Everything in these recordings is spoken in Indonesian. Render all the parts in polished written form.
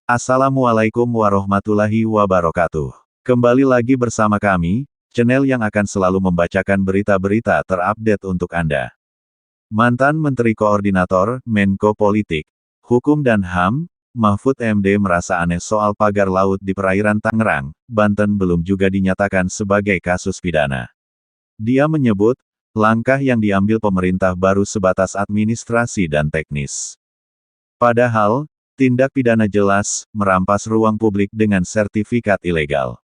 Assalamualaikum warahmatullahi wabarakatuh. Kembali lagi bersama kami, channel yang akan selalu membacakan berita-berita terupdate untuk Anda. Mantan Menteri Koordinator, Menko Politik, Hukum dan HAM, Mahfud MD merasa aneh soal pagar laut di perairan Tangerang, Banten belum juga dinyatakan sebagai kasus pidana. Dia menyebut, langkah yang diambil pemerintah baru sebatas administrasi dan teknis. Padahal, tindak pidana jelas, merampas ruang publik dengan sertifikat ilegal.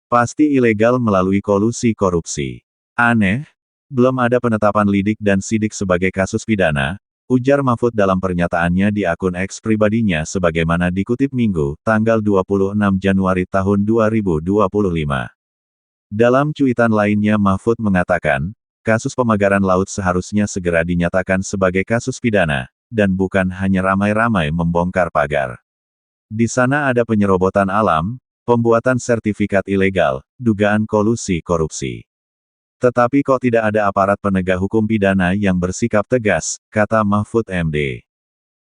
Pasti ilegal melalui kolusi korupsi. Aneh, belum ada penetapan lidik dan sidik sebagai kasus pidana, ujar Mahfud dalam pernyataannya di akun X pribadinya sebagaimana dikutip Minggu, tanggal 26 Januari tahun 2025. Dalam cuitan lainnya Mahfud mengatakan, kasus pemagaran laut seharusnya segera dinyatakan sebagai kasus pidana, dan bukan hanya ramai-ramai membongkar pagar. Di sana ada penyerobotan alam, pembuatan sertifikat ilegal, dugaan kolusi korupsi. Tetapi kok tidak ada aparat penegak hukum pidana yang bersikap tegas, kata Mahfud MD.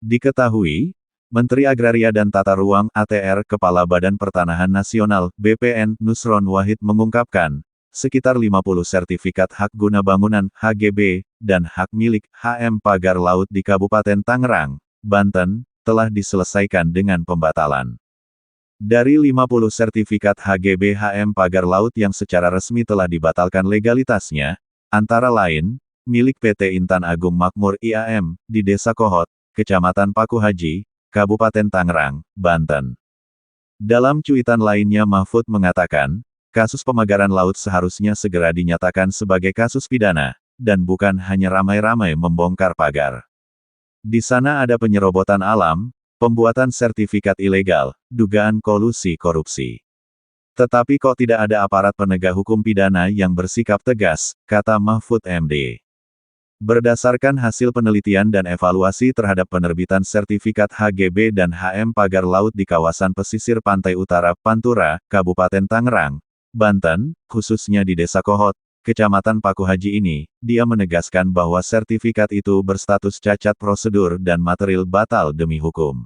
Diketahui, Menteri Agraria dan Tata Ruang (ATR) Kepala Badan Pertanahan Nasional (BPN) Nusron Wahid mengungkapkan, sekitar 50 sertifikat hak guna bangunan (HGB) dan hak milik HM pagar laut di Kabupaten Tangerang, Banten, telah diselesaikan dengan pembatalan. Dari 50 sertifikat HGB HM pagar laut yang secara resmi telah dibatalkan legalitasnya, antara lain, milik PT Intan Agung Makmur IAM, di Desa Kohot, Kecamatan Paku Haji, Kabupaten Tangerang, Banten. Dalam cuitan lainnya Mahfud mengatakan, kasus pemagaran laut seharusnya segera dinyatakan sebagai kasus pidana, dan bukan hanya ramai-ramai membongkar pagar. Di sana ada penyerobotan alam, pembuatan sertifikat ilegal, dugaan kolusi korupsi. Tetapi kok tidak ada aparat penegak hukum pidana yang bersikap tegas, kata Mahfud MD. Berdasarkan hasil penelitian dan evaluasi terhadap penerbitan sertifikat HGB dan HM pagar laut di kawasan pesisir pantai utara Pantura, Kabupaten Tangerang, Banten, khususnya di Desa Kohot, Kecamatan Paku Haji ini, dia menegaskan bahwa sertifikat itu berstatus cacat prosedur dan material batal demi hukum.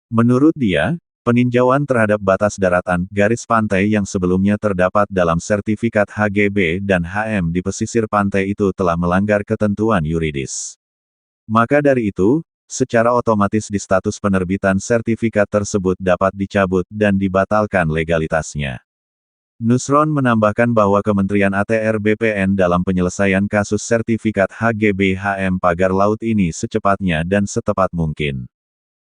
Menurut dia, peninjauan terhadap batas daratan garis pantai yang sebelumnya terdapat dalam sertifikat HGB dan HM di pesisir pantai itu telah melanggar ketentuan yuridis. Maka dari itu, secara otomatis di status penerbitan sertifikat tersebut dapat dicabut dan dibatalkan legalitasnya. Nusron menambahkan bahwa Kementerian ATR BPN dalam penyelesaian kasus sertifikat HGB HM pagar laut ini secepatnya dan setepat mungkin.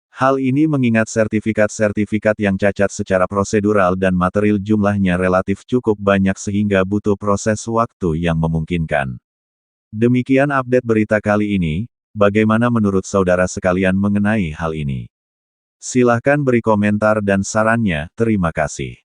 Hal ini mengingat sertifikat-sertifikat yang cacat secara prosedural dan material jumlahnya relatif cukup banyak sehingga butuh proses waktu yang memungkinkan. Demikian update berita kali ini, bagaimana menurut saudara sekalian mengenai hal ini? Silahkan beri komentar dan sarannya, terima kasih.